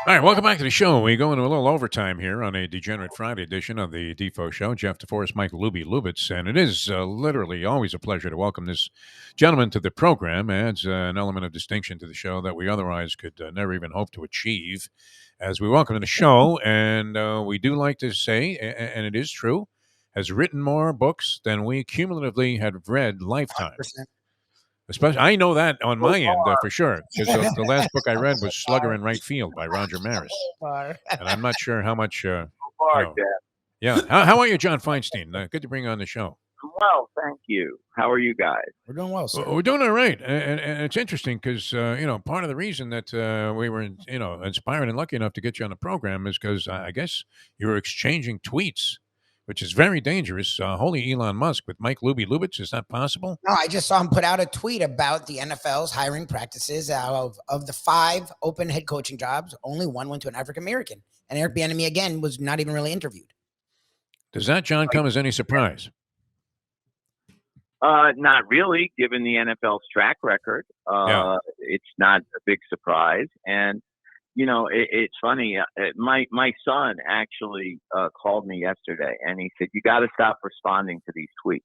All right, welcome back to the show. We go into a little overtime here on a Degenerate Friday edition of the Defo Show. Jeff DeForest, Mike Luby Lubitz, and it is literally always a pleasure to welcome this gentleman to the program. Adds an element of distinction to the show that we otherwise could never even hope to achieve. As we welcome to the show, and we do like to say, and it is true, has written more books than we cumulatively had read lifetime. 100%. Especially, I know that on my end for sure, because the last book I read was Slugger in Right Field by Roger Maris, and I'm not sure how much. Yeah, how are you, John Feinstein? Good to bring you on the show. Well, thank you. How are you guys? We're doing well, sir. We're doing all right, and it's interesting because part of the reason that we were inspired and lucky enough to get you on the program is because I guess you were exchanging tweets, which is very dangerous. Holy Elon Musk with Mike Luby Lubitz. Is that possible? No, I just saw him put out a tweet about the NFL's hiring practices. Of the 5 open head coaching jobs, only 1 went to an African American. And Eric Bienemy, again, was not even really interviewed. Does that, John, come as any surprise? Not really, given the NFL's track record. It's not a big surprise. And, it's funny. My son actually called me yesterday, and he said, "You got to stop responding to these tweets."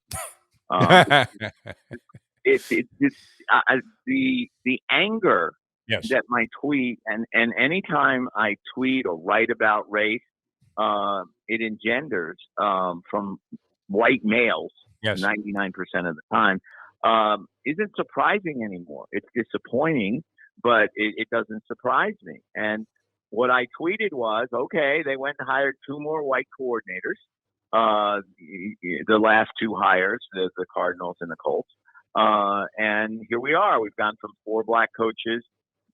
It's the anger that my tweet and anytime I tweet or write about race, it engenders from white males. 99% of the time, isn't surprising anymore. It's disappointing, but it doesn't surprise me. And what I tweeted was, okay, they went and hired 2 more white coordinators, the last 2 hires, the Cardinals and the Colts. And here we are. We've gone from 4 black coaches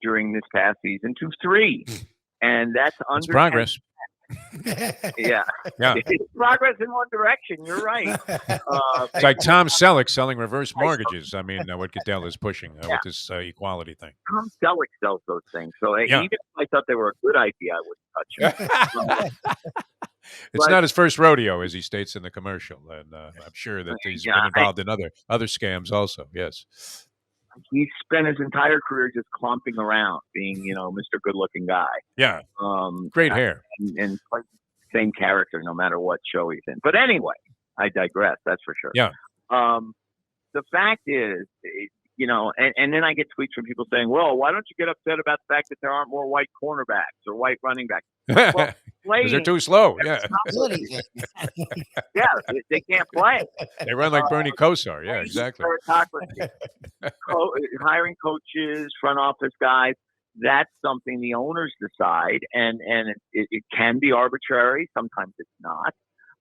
during this past season to 3. And that's progress. Yeah. It's progress in one direction. You're right. It's like Tom Selleck selling reverse mortgages. I mean, what Goodell is pushing with this equality thing. Tom Selleck sells those things. So even if I thought they were a good idea, I wouldn't touch them. It's not his first rodeo, as he states in the commercial. And I'm sure that he's been involved in other scams also. Yes. He spent his entire career just clumping around, being, Mr. Good-looking guy. Yeah. Great hair. And same character, no matter what show he's in. But anyway, I digress. That's for sure. Yeah. The fact is, and then I get tweets from people saying, "Well, why don't you get upset about the fact that there aren't more white cornerbacks or white running backs?" Well, because they're too slow. Yeah. They can't play. They run like Bernie Kosar. Yeah, exactly. Hiring coaches, front office guys, that's something the owners decide, and it can be arbitrary. Sometimes it's not.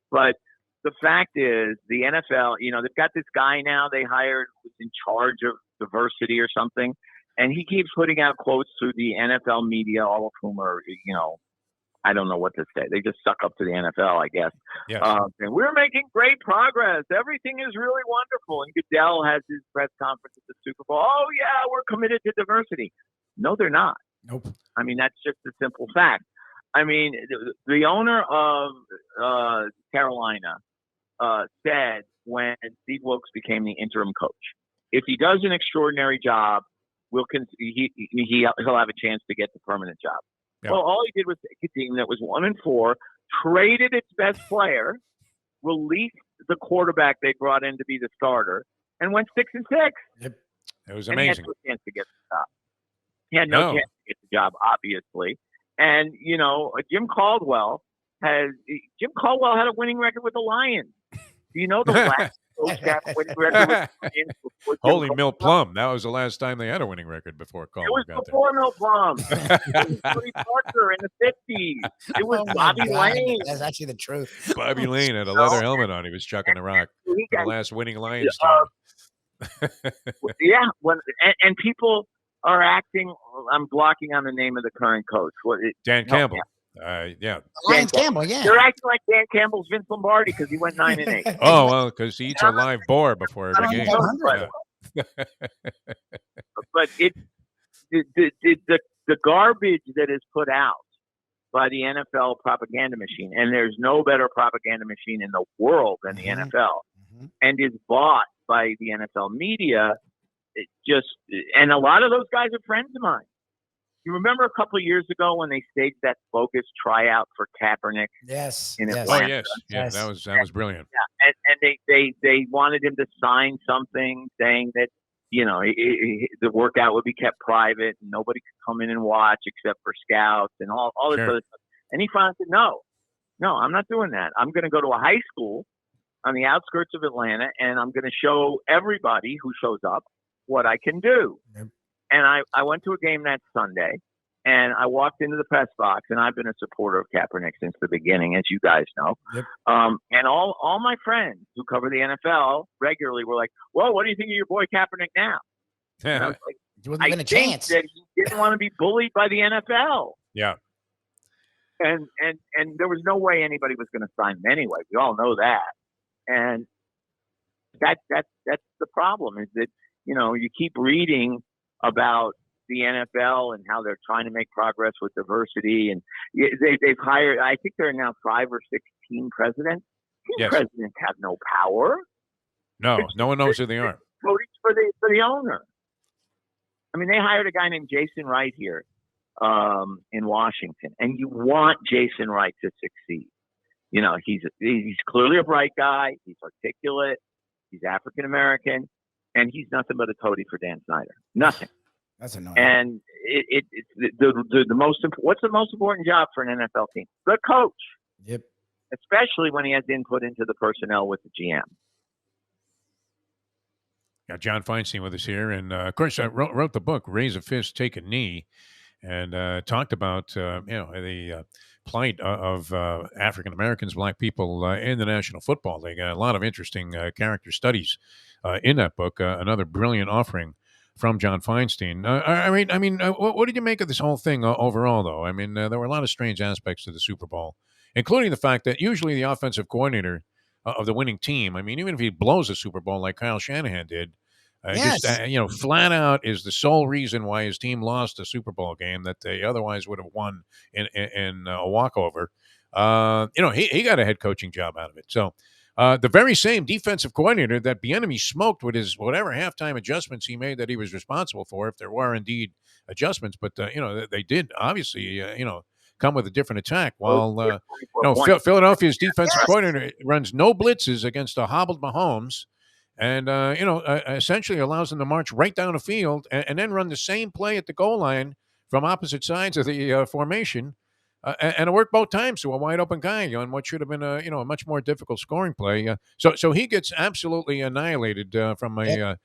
But the fact is, the NFL, they've got this guy now they hired who's in charge of diversity or something, and he keeps putting out quotes through the NFL media, all of whom are, I don't know what to say. They just suck up to the NFL, I guess. Yes. And we're making great progress. Everything is really wonderful. And Goodell has his press conference at the Super Bowl. Oh, yeah, we're committed to diversity. No, they're not. Nope. I mean, that's just a simple fact. I mean, the owner of Carolina said when Steve Wilkes became the interim coach, if he does an extraordinary job, he'll have a chance to get the permanent job. Yeah. Well, all he did was take a team that was 1-4, traded its best player, released the quarterback they brought in to be the starter, and went 6-6. Yep. It was amazing. He had no chance to get the job. He had no chance to get the job, obviously. And Jim Caldwell had a winning record with the Lions. Do you know the last coach had a winning record with the Lions? Holy Milt Plum. That was the last time they had a winning record before Caldwell got there. It was before Milt Plum. It was Tony Parker in the 50s. It was Bobby Lane. That's actually the truth. Bobby Lane had a leather helmet on. He was chucking the rock for the last winning Lions team. Yeah. And people are acting. I'm blocking on the name of the current coach. Dan Campbell. Lions Campbell, yeah. They're acting like Dan Campbell's Vince Lombardi because he went 9-8. Oh, well, because he eats a live boar before every game. But the garbage that is put out by the NFL propaganda machine, and there's no better propaganda machine in the world than the NFL, and is bought by the NFL media, and a lot of those guys are friends of mine. You remember a couple of years ago when they staged that bogus tryout for Kaepernick? Yes. In yes. Atlanta? Oh yes, yeah, that was brilliant. Yeah, and they wanted him to sign something saying that the workout would be kept private and nobody could come in and watch except for scouts and all this other stuff. And he finally said, no, I'm not doing that. I'm going to go to a high school on the outskirts of Atlanta, and I'm going to show everybody who shows up what I can do. Yep. And I went to a game that Sunday, and I walked into the press box, and I've been a supporter of Kaepernick since the beginning, as you guys know. Yep. And all my friends who cover the NFL regularly were like, well, what do you think of your boy Kaepernick now? And I was like, I think that he didn't want to be bullied by the NFL. Yeah. And there was no way anybody was going to sign him anyway. We all know that. And that's the problem, is that, you keep reading about the NFL and how they're trying to make progress with diversity. And they've hired, I think there are now 5 or 6 team presidents. Team presidents have no power. No, no one knows who they are. Voting for the owner. I mean, they hired a guy named Jason Wright here in Washington, and you want Jason Wright to succeed. He's clearly a bright guy. He's articulate. He's African American, and he's nothing but a toady for Dan Snyder. Nothing. That's annoying. And it's the most. What's the most important job for an NFL team? The coach. Yep. Especially when he has input into the personnel with the GM. Got John Feinstein with us here, and of course, I wrote the book "Raise a Fist, Take a Knee," and talked about the plight of African Americans, Black people in the National Football League. A lot of interesting character studies in that book. Another brilliant offering from John Feinstein. What did you make of this whole thing overall, though? I mean, there were a lot of strange aspects to the Super Bowl, including the fact that usually the offensive coordinator of the winning team, I mean, even if he blows a Super Bowl like Kyle Shanahan did, flat out is the sole reason why his team lost a Super Bowl game that they otherwise would have won in a walkover. He got a head coaching job out of it. So the very same defensive coordinator that Bienemy smoked with his whatever halftime adjustments he made that he was responsible for, if there were indeed adjustments, but they did obviously come with a different attack. While Philadelphia's defensive coordinator runs no blitzes against a hobbled Mahomes. And, essentially allows them to march right down the field and then run the same play at the goal line from opposite sides of the formation. And it worked both times to a wide open guy on what should have been a much more difficult scoring play. So he gets absolutely annihilated from a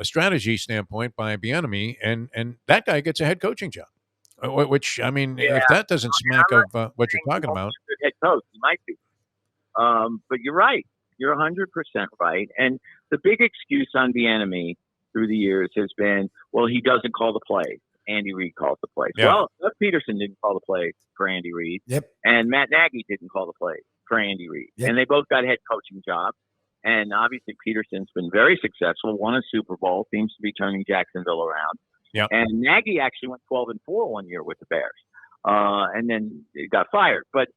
strategy standpoint by Bienemy, and that guy gets a head coaching job. Which, I mean, if that doesn't smack of what you're talking about. Head coach, he might be. But you're right. You're 100% right. And the big excuse on Bienemy through the years has been, well, he doesn't call the plays. Andy Reid calls the plays. Yeah. Well, Doug Peterson didn't call the plays for Andy Reid. Yep. And Matt Nagy didn't call the plays for Andy Reid. Yep. And they both got head coaching jobs. And obviously Peterson's been very successful, won a Super Bowl, seems to be turning Jacksonville around. Yep. And Nagy actually went 12-4 one year with the Bears. And then he got fired. But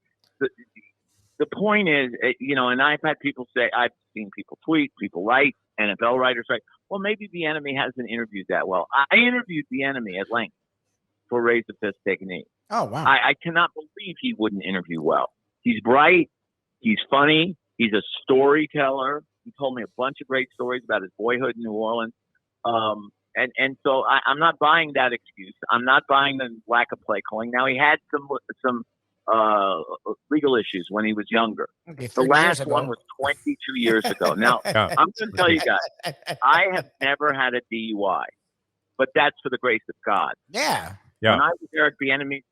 the point is, and I've had people say, I've seen people tweet, people write, NFL writers write, well, maybe Bienemy hasn't interviewed that well. I interviewed Bienemy at length for Raise the Fist, Take a Knee. Oh, wow. I cannot believe he wouldn't interview well. He's bright. He's funny. He's a storyteller. He told me a bunch of great stories about his boyhood in New Orleans. And so I'm not buying that excuse. I'm not buying the lack of play calling. Now, he had some legal issues when he was younger. Okay, the last one was 22 years ago. Now, I'm going to tell you guys, I have never had a DUI, but that's for the grace of God. Yeah. When I was Eric Bienemy's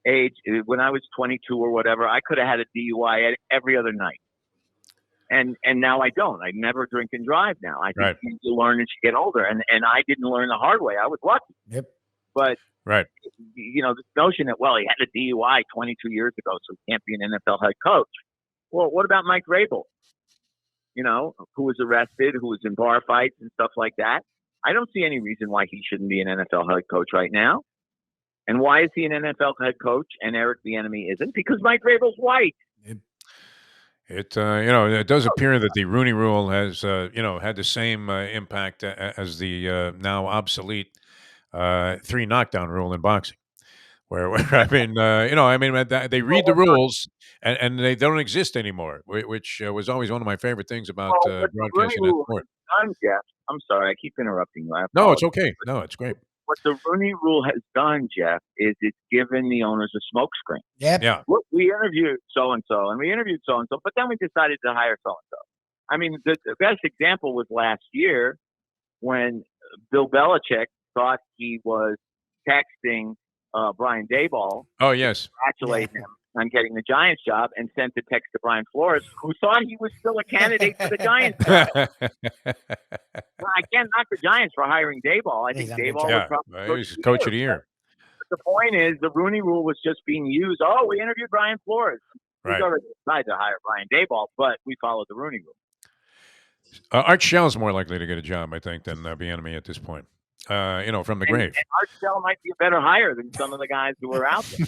age, when I was 22 or whatever, I could have had a DUI every other night. And now I don't. I never drink and drive now. I think you learn as you get older. And I didn't learn the hard way. I was lucky. Yep. But right. This notion that, well, he had a DUI 22 years ago, so he can't be an NFL head coach. Well, what about Mike Vrabel? Who was arrested, who was in bar fights and stuff like that. I don't see any reason why he shouldn't be an NFL head coach right now. And why is he an NFL head coach and Eric Bienemy isn't? Because Mike Vrabel's white. It does appear that the Rooney Rule has had the same impact as the now obsolete 3 knockdown rule in boxing. Where they read the rules and they don't exist anymore, which was always one of my favorite things about what the Rooney broadcasting that Rule sport. has done, Jeff. I'm sorry, I keep interrupting you. I No, it's apologize. okay. No, it's great. What the Rooney Rule has done, Jeff, is it's given the owners a smokescreen. Yep. Yeah. Look, we interviewed so-and-so, and we interviewed so-and-so, but then we decided to hire so-and-so. I mean, the best example was last year when Bill Belichick thought he was texting Brian Daboll. Oh, yes. Congratulate him on getting the Giants job, and sent the text to Brian Flores, who thought he was still a candidate for the Giants job. Well, I can't knock the Giants for hiring Daboll. I think Daboll was probably coach of the year. But the point is, the Rooney Rule was just being used. Oh, we interviewed Brian Flores. We already decided to hire Brian Daboll, but we followed the Rooney Rule. Art Shell's more likely to get a job, I think, than Bienemy at this point. From the grave. And Art Shell might be a better hire than some of the guys who are out there.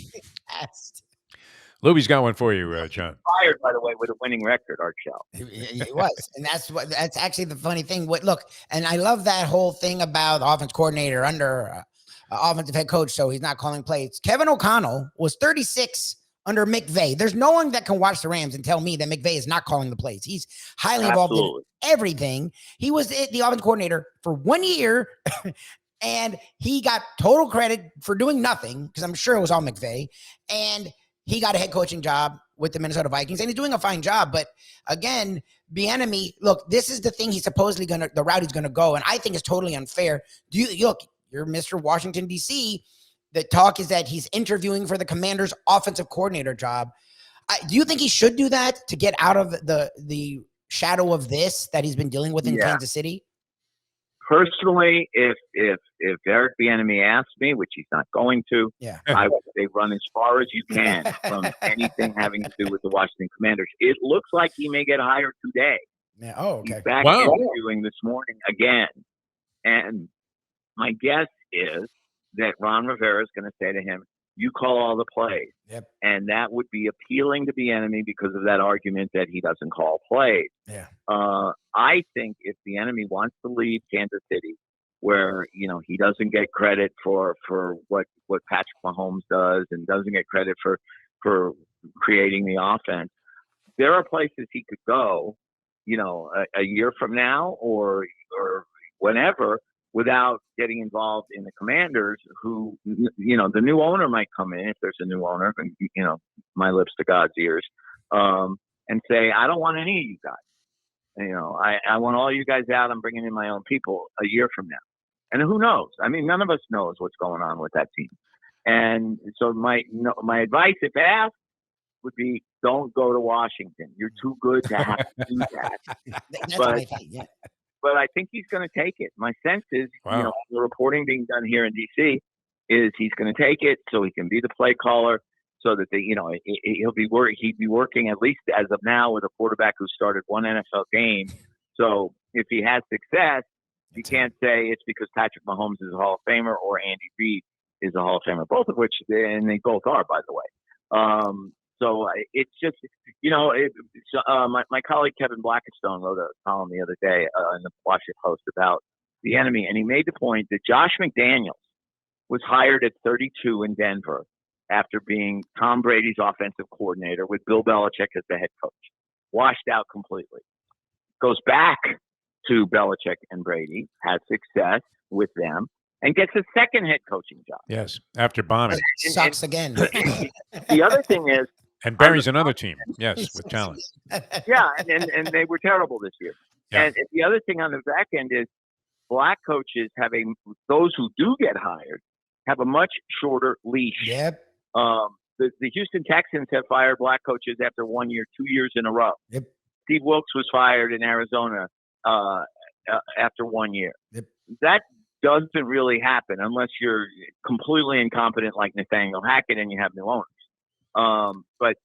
Luby's got one for you, John. Fired, by the way, with a winning record, Art Shell. He was, and that's actually the funny thing. Look, and I love that whole thing about the offense coordinator under offensive head coach, so he's not calling plays. Kevin O'Connell was 36 under McVay. There's no one that can watch the Rams and tell me that McVay is not calling the plays. He's highly involved in everything. He was the offense coordinator for 1 year. And he got total credit for doing nothing, because I'm sure it was all McVay. And he got a head coaching job with the Minnesota Vikings, and he's doing a fine job. But again, Bienemy, look, this is the thing he's supposedly the route he's gonna go, and I think it's totally unfair. You're Mr. Washington, D.C. The talk is that he's interviewing for the Commanders' offensive coordinator job. Do you think he should do that to get out of the shadow of this that he's been dealing with in Kansas City? Personally, if Eric Bienemy asked me, which he's not going to, I would say run as far as you can from anything having to do with the Washington Commanders. It looks like he may get hired today. Yeah. Oh, okay. He's back interviewing this morning again. And my guess is that Ron Rivera is going to say to him, you call all the plays. Yep. And that would be appealing to Bienemy because of that argument that he doesn't call plays. Yeah. I think if Bienemy wants to leave Kansas City, where, he doesn't get credit for what Patrick Mahomes does and doesn't get credit for creating the offense, there are places he could go, a year from now or whenever, without getting involved in the Commanders, who, the new owner might come in, if there's a new owner, and, my lips to God's ears, and say, I don't want any of you guys. I want all you guys out. I'm bringing in my own people a year from now. And who knows? I mean, none of us knows what's going on with that team. And so my advice, if asked, would be, don't go to Washington. You're too good to have to do that. But I think he's going to take it. My sense is, the reporting being done here in D.C. is he's going to take it so he can be the play caller, so that he'd be working, at least as of now, with a quarterback who started one NFL game. So if he has success, you can't say it's because Patrick Mahomes is a Hall of Famer or Andy Reid is a Hall of Famer, both of which, and they both are, by the way. So it's just, my colleague Kevin Blackistone wrote a column the other day in the Washington Post about Bienemy, and he made the point that Josh McDaniels was hired at 32 in Denver after being Tom Brady's offensive coordinator with Bill Belichick as the head coach. Washed out completely. Goes back to Belichick and Brady, has success with them, and gets a second head coaching job. Yes, after bombing. Sucks again. The other thing is, and Barry's another team, yes, with talent. Yeah, and they were terrible this year. Yeah. And the other thing on the back end is black coaches those who do get hired have a much shorter leash. Yep. The Houston Texans have fired black coaches after 1 year, 2 years in a row. Yep. Steve Wilkes was fired in Arizona after 1 year. Yep. That doesn't really happen unless you're completely incompetent like Nathaniel Hackett and you have new owners. But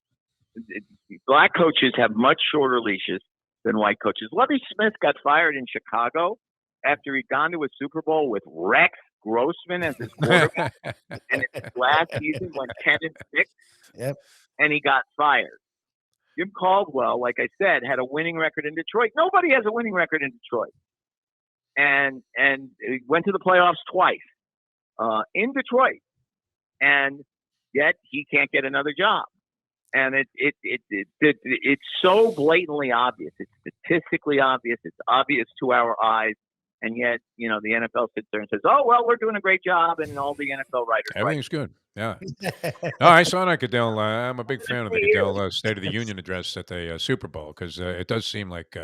black coaches have much shorter leashes than white coaches. Lovie Smith got fired in Chicago after he'd gone to a Super Bowl with Rex Grossman as his quarterback, and his last season went 10-6. Yep. And he got fired. Jim Caldwell, like I said, had a winning record in Detroit. Nobody has a winning record in Detroit. And he went to the playoffs twice in Detroit. And yet he can't get another job. And it's so blatantly obvious. It's statistically obvious. It's obvious to our eyes. And yet, the NFL sits there and says, "Oh, well, we're doing a great job," and all the NFL writers. Everything's good. Yeah. No, I saw that Goodell. I'm a big fan of the Goodell State of the Union address at the Super Bowl because it does seem like,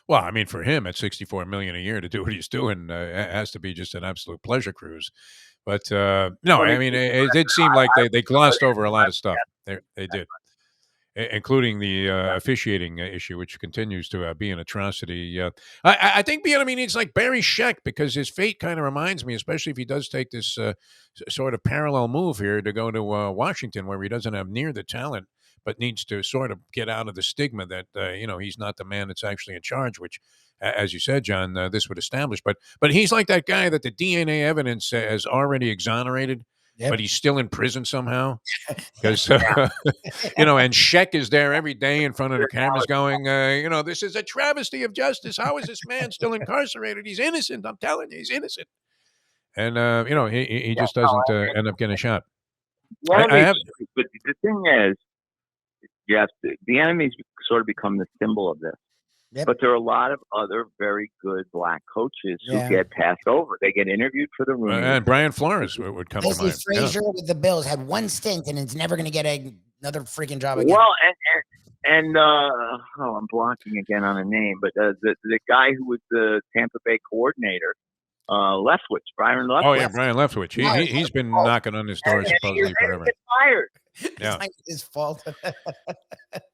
well, I mean, for him at $64 million a year to do what he's doing, it has to be just an absolute pleasure cruise. But no, I mean, it did seem like they glossed over a lot of stuff. They did. Including the officiating issue, which continues to be an atrocity. I think Bienemy needs like Barry Scheck because his fate kind of reminds me, especially if he does take this sort of parallel move here to go to Washington, where he doesn't have near the talent, but needs to sort of get out of the stigma that he's not the man that's actually in charge. Which, as you said, John, this would establish. But he's like that guy that the DNA evidence has already exonerated. Yep. But he's still in prison somehow because, and Scheck is there every day in front of the cameras going, this is a travesty of justice. How is this man still incarcerated? He's innocent. I'm telling you, he's innocent. And, he just doesn't end up getting shot. But the thing is, yes, the enemy's sort of become the symbol of this. Yep. But there are a lot of other very good black coaches who get passed over. They get interviewed for the room. And Brian Flores would come to mind. Frazier with the Bills had one stint and is never going to get another freaking job again. Well, I'm blocking again on a name, but the guy who was the Tampa Bay coordinator, Leftwich, Brian Leftwich. Oh yeah, Brian Leftwich. He's been knocking on his door supposedly forever. Fired. Yeah, it's like his fault.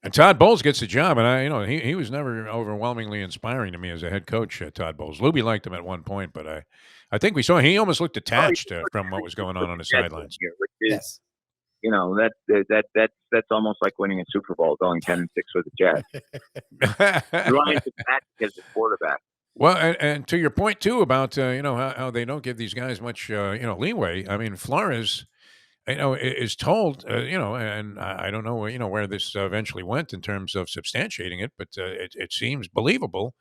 And Todd Bowles gets the job, and he was never overwhelmingly inspiring to me as a head coach. Todd Bowles, Luby liked him at one point, but I think we saw he almost looked detached from what was going on the sidelines. Yes, that's almost like winning a Super Bowl, going 10-6 with the Jets. Ryan Fitzpatrick as a quarterback. Well, and to your point too about how they don't give these guys much leeway. I mean, Flores, is told, and I don't know, where this eventually went in terms of substantiating it, but it seems believable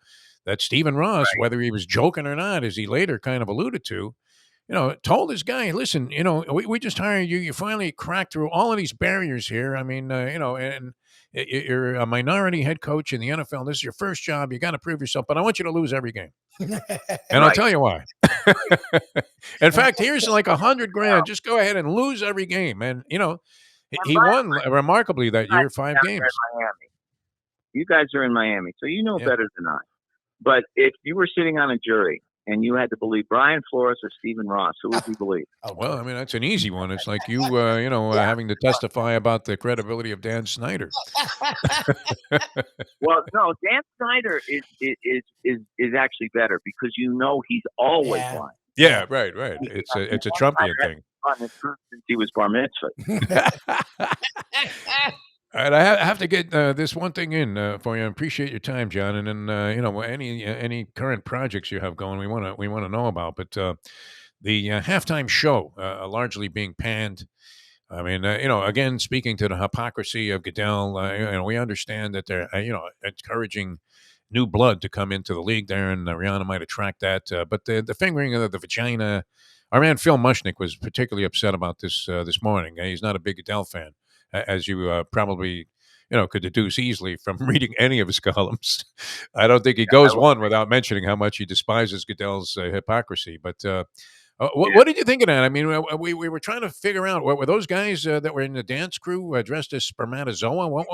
that Stephen Ross, whether he was joking or not, as he later kind of alluded to, told this guy, listen, we just hired you. You finally cracked through all of these barriers here. I mean, and you're a minority head coach in the NFL. This is your first job. You got to prove yourself, but I want you to lose every game. And I'll tell you why. In fact, here's like $100,000. Just go ahead and lose every game. And, he won remarkably that year, 5 games. Miami. You guys are in Miami, so you know better than I. But if you were sitting on a jury and you had to believe Brian Flores or Stephen Ross, who would you believe? Oh, well, I mean, that's an easy one. It's like you, having to testify about the credibility of Dan Snyder. Well, no, Dan Snyder is actually better because he's always lying. Yeah, right. It's a Trumpian thing. Since he was bar mitzvah. All right, I have to get this one thing in for you. I appreciate your time, John, and then any current projects you have going, we want to know about. But the halftime show largely being panned. I mean, again, speaking to the hypocrisy of Goodell, we understand that they're encouraging new blood to come into the league there, and Rihanna might attract that. But the fingering of the vagina, our man Phil Mushnick was particularly upset about this morning. He's not a big Goodell fan, as you probably could deduce easily from reading any of his columns. I don't think he goes one without mentioning how much he despises Goodell's hypocrisy. But what did you think of that? I mean, we were trying to figure out, what were those guys that were in the dance crew dressed as spermatozoa? What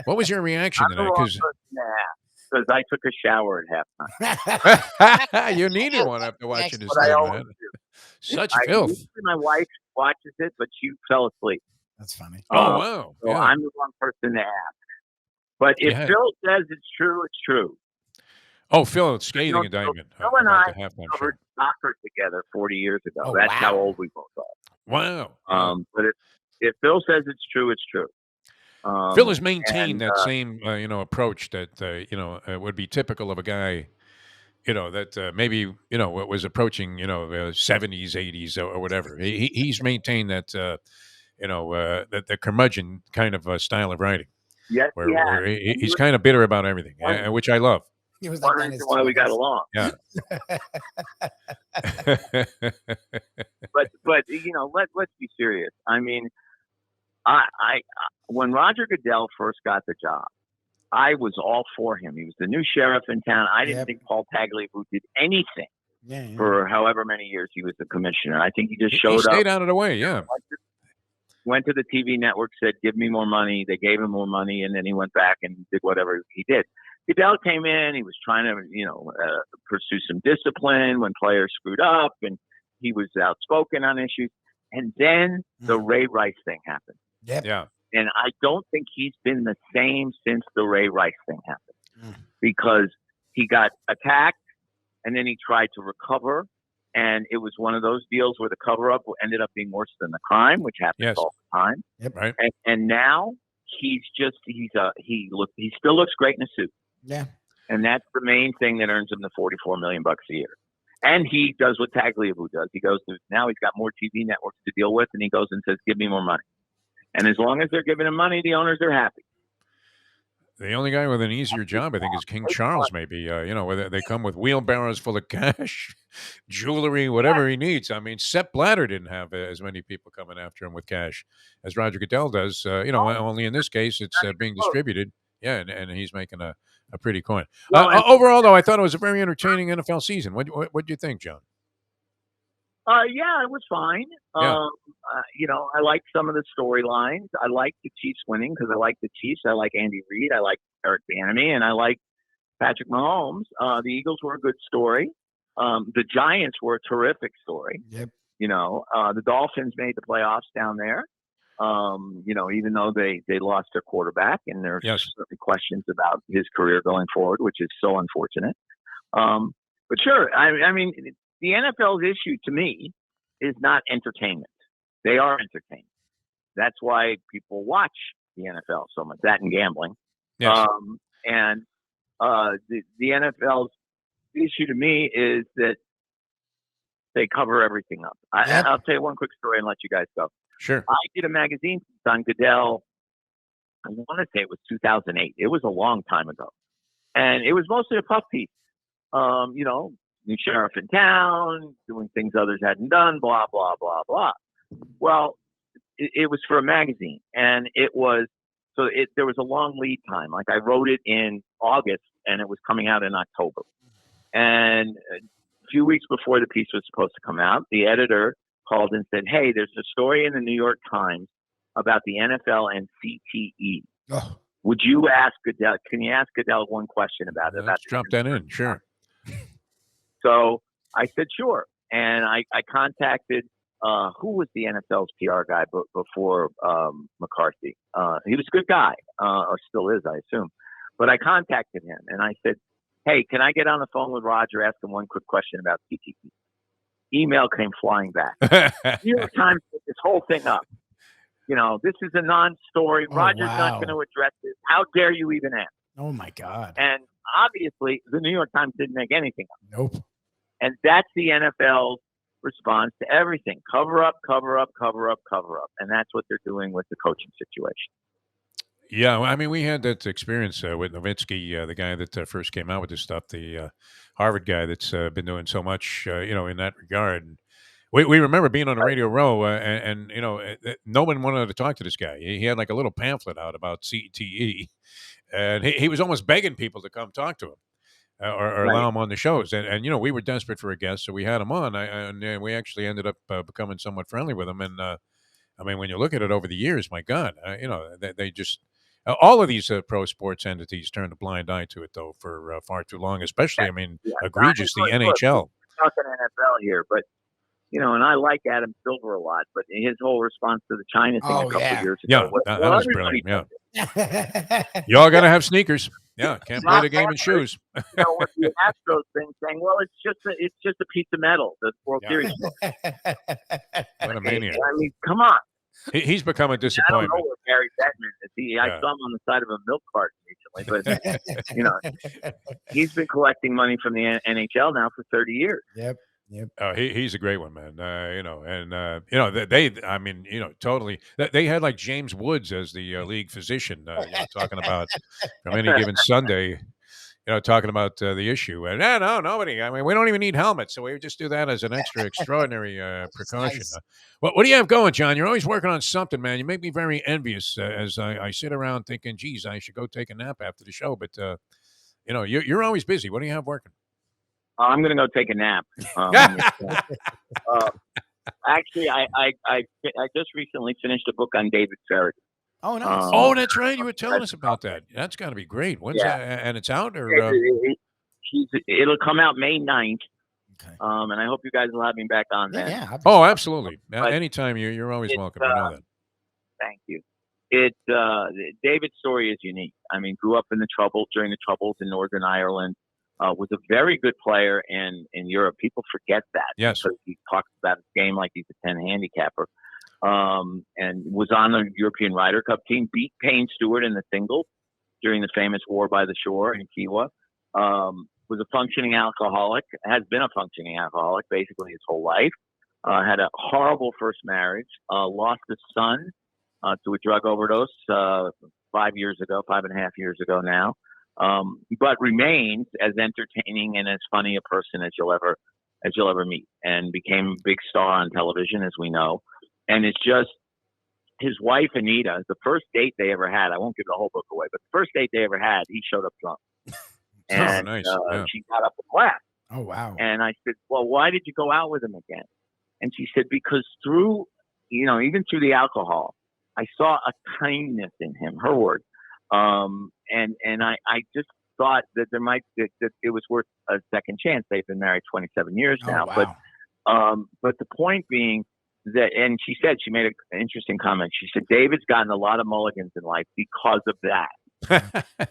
was your reaction to that? Because I took a shower at halftime. You needed one after watching this thing, man. Such filth. My wife watches it, but she fell asleep. That's funny. Oh, wow. So I'm the wrong person to ask. But if Phil says it's true, it's true. Oh, Phil, scathing indictment. Phil and I covered soccer together 40 years ago. Oh, That's how old we both are. Wow. But if Phil says it's true, it's true. Phil has maintained that same, approach that, would be typical of a guy, that maybe, was approaching, 70s, 80s or whatever. He's maintained that, the curmudgeon kind of style of writing. Yes, where he's kind of bitter about everything, which I love. He was one like reason why we got along. Yeah. but let's be serious. I mean, when Roger Goodell first got the job, I was all for him. He was the new sheriff in town. I didn't think Paul Tagliabue did anything for however many years he was the commissioner. I think he just showed up. He stayed out of the way, yeah. Went to the TV network, said, give me more money. They gave him more money, and then he went back and did whatever he did. Goodell came in. He was trying to, pursue some discipline when players screwed up, and he was outspoken on issues. And then the Ray Rice thing happened. Yep. Yeah. And I don't think he's been the same since the Ray Rice thing happened because he got attacked and then he tried to recover. And it was one of those deals where the cover-up ended up being worse than the crime, which happens all the time. Yep. Right. And now he still looks great in a suit. Yeah. And that's the main thing that earns him the $44 million a year. And he does what Tagliabue does. Now he's got more TV networks to deal with, and he goes and says, give me more money. And as long as they're giving him money, the owners are happy. The only guy with an easier job, I think, is King Charles, maybe. Where they come with wheelbarrows full of cash, jewelry, whatever he needs. I mean, Sepp Blatter didn't have as many people coming after him with cash as Roger Goodell does. Only in this case, it's being distributed. Yeah, and he's making a pretty coin. Overall, though, I thought it was a very entertaining NFL season. What do you think, John? Yeah, it was fine. Yeah. I like some of the storylines. I like the Chiefs winning because I like the Chiefs. I like Andy Reid. I like Eric Bienemy, and I like Patrick Mahomes. The Eagles were a good story. The Giants were a terrific story. Yep. The Dolphins made the playoffs down there. Even though they lost their quarterback, and there's certainly questions about his career going forward, which is so unfortunate. But sure, I mean, the NFL's issue to me is not entertainment. They are entertainment. That's why people watch the NFL so much. That and gambling. Yes. The NFL's issue to me is that they cover everything up. I'll tell you one quick story and let you guys go. Sure. I did a magazine on Goodell. I want to say it was 2008. It was a long time ago. And it was mostly a puff piece. New sheriff in town, doing things others hadn't done, blah, blah, blah, blah. Well, it was for a magazine. And there was a long lead time. Like I wrote it in August and it was coming out in October. And a few weeks before the piece was supposed to come out, the editor called and said, hey, there's a story in the New York Times about the NFL and CTE. Oh. Would you ask Goodell? Can you ask Goodell one question about it? Let's drop that in. Sure. So I said, sure. And I contacted, who was the NFL's PR guy before McCarthy? He was a good guy, or still is, I assume. But I contacted him and I said, hey, can I get on the phone with Roger, ask him one quick question about CTE? Email came flying back. New York Times put this whole thing up. This is a non-story. Roger's not going to address this. How dare you even ask? Oh, my God. And obviously, the New York Times didn't make anything up. Nope. And that's the NFL's response to everything. Cover up, cover up, cover up, cover up. And that's what they're doing with the coaching situation. Yeah, I mean, we had that experience with Nowitzki, the guy that first came out with this stuff, the Harvard guy that's been doing so much, in that regard. And we remember being on the Radio Row, and no one wanted to talk to this guy. He had like a little pamphlet out about CTE, and he was almost begging people to come talk to him. Or allow him on the shows, and we were desperate for a guest, so we had him on, and we actually ended up becoming somewhat friendly with him. And I mean, when you look at it over the years, my God, they just all of these pro sports entities turned a blind eye to it, though, for far too long. Especially, egregiously NHL. We're talking NFL here, but and I like Adam Silver a lot, but his whole response to the China thing a couple of years ago, that was brilliant. Yeah, y'all got to have sneakers. Yeah, can't play the game in shoes. With the Astros thing, saying, "Well, it's just a piece of metal." The World Series. What a maniac! I mean, come on. He's become a disappointment. I don't know where Gary Bettman is. I saw him on the side of a milk carton recently, but he's been collecting money from the NHL now for 30 years. Yep. Oh, he's a great one, man. Totally. They had like James Woods as the league physician, talking about from any given Sunday, talking about the issue. And no, nobody. I mean, we don't even need helmets, so we just do that as an extra extraordinary precaution. Nice. What do you have going, John? You're always working on something, man. You make me very envious as I sit around thinking, geez, I should go take a nap after the show. But you're always busy. What do you have working? I'm going to go take a nap. Actually, I just recently finished a book on David Faraday. Oh, nice. That's right. You were telling us about that. That's got to be great. When's that? And it's out? Or it'll come out May 9th. Okay. And I hope you guys will have me back on there. Yeah. Oh, absolutely. Anytime you're always welcome. You know that. Thank you. David's story is unique. I mean, grew up during the Troubles in Northern Ireland. Was a very good player in Europe. People forget that. Yes. Because he talks about his game like he's a 10 handicapper. And was on the European Ryder Cup team, beat Payne Stewart in the singles during the famous War by the Shore in Kiowa. Was a functioning alcoholic, has been a functioning alcoholic basically his whole life. Had a horrible first marriage, lost his son to a drug overdose 5.5 years ago now. But remains as entertaining and as funny a person as you'll ever meet, and became a big star on television, as we know. And it's just his wife, Anita, the first date they ever had. I won't give the whole book away, but the first date they ever had, he showed up drunk. And nice. She got up and left. Oh, wow. And I said, well, why did you go out with him again? And she said, because through, even through the alcohol, I saw a kindness in him, her word. And I just thought that that it was worth a second chance. They've been married 27 years now. Wow. But the point being that, and she made an interesting comment. She said, David's gotten a lot of mulligans in life because of that.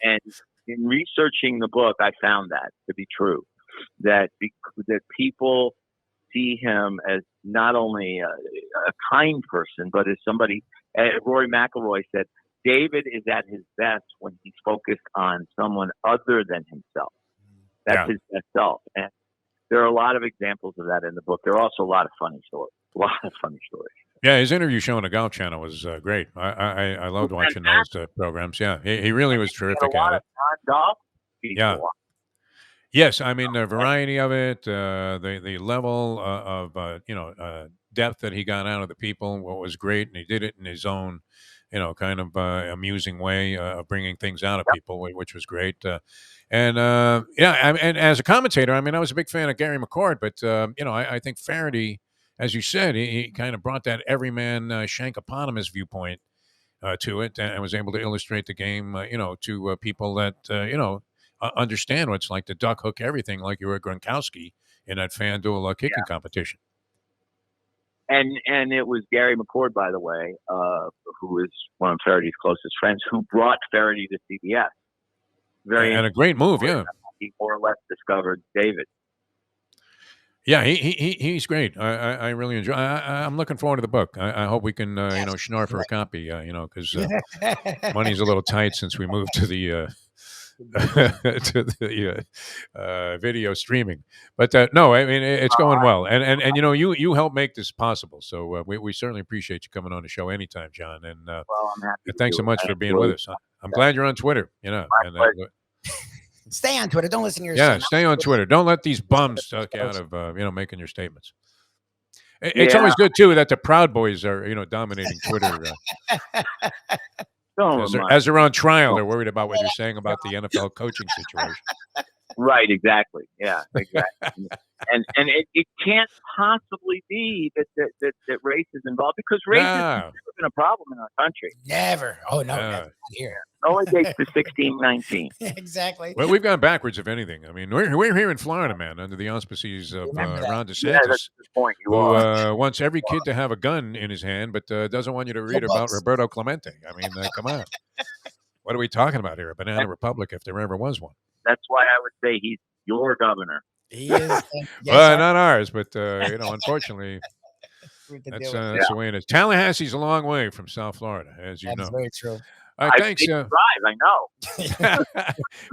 And in researching the book, I found that to be true, that people see him as not only a kind person, but as somebody, Rory McIlroy said, David is at his best when he's focused on someone other than himself. That's his best self. And there are a lot of examples of that in the book. There are also a lot of funny stories. Yeah, his interview show on the Golf Channel was great. I loved watching those programs. Yeah, he really was terrific at it. Non-golf yeah. Yes, I mean the variety of it, the level of depth that he got out of the people, what was great, and he did it in his own, kind of amusing way of bringing things out of people, which was great. And as a commentator, I mean, I was a big fan of Gary McCord, but I think Faraday, as you said, he kind of brought that everyman Shankopotamus viewpoint to it, and was able to illustrate the game, to people that understand what it's like to duck hook everything, like you were Gronkowski in that FanDuel kicking competition. And it was Gary McCord, by the way, who is one of Faraday's closest friends, who brought Faraday to CBS. And a great move, He more or less discovered David. Yeah, he's great. I really enjoy. I'm looking forward to the book. I hope we can schnorr for a copy. Because money's a little tight since we moved to the video streaming. But no, I mean it's going well, and you help make this possible. So we certainly appreciate you coming on the show anytime, John. And I'm happy. Thanks so much for being with us. I'm glad you're on Twitter. Stay on Twitter. Don't listen to your son. Stay on Twitter. Don't let these bums suck out of making your statements. It's always good too that the Proud Boys are dominating Twitter. As they're on trial, they're worried about what you're saying about the NFL coaching situation. Right, exactly. Yeah, exactly. and it can't possibly be that race is involved, because race has never been a problem in our country. Never. Oh no, not here. Only dates to 1619. Exactly. Well, we've gone backwards, if anything. I mean, we're here in Florida, man, under the auspices of Ron DeSantis, that's the point. who wants every kid to have a gun in his hand, but doesn't want you to read about Roberto Clemente. I mean, come on. What are we talking about here? A banana republic, if there ever was one. That's why I would say he's your governor. He is. Well, not ours, but unfortunately, that's the way it is. Tallahassee's a long way from South Florida, as you know. That's very true. All right, thanks. Drive, I know.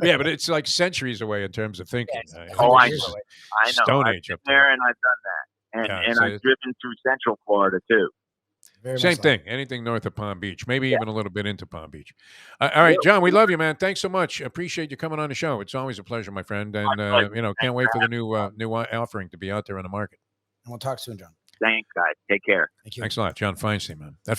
Yeah, but it's like centuries away in terms of thinking. I know. Stone Age I've up been there, and I've done that, and I've driven through Central Florida too. Same thing. Anything north of Palm Beach, maybe even a little bit into Palm Beach. All right, John, we love you, man. Thanks so much. Appreciate you coming on the show. It's always a pleasure, my friend. And can't wait for the new offering to be out there on the market. And we'll talk soon, John. Thanks, guys. Take care. Thank you. Thanks a lot, John Feinstein, man. That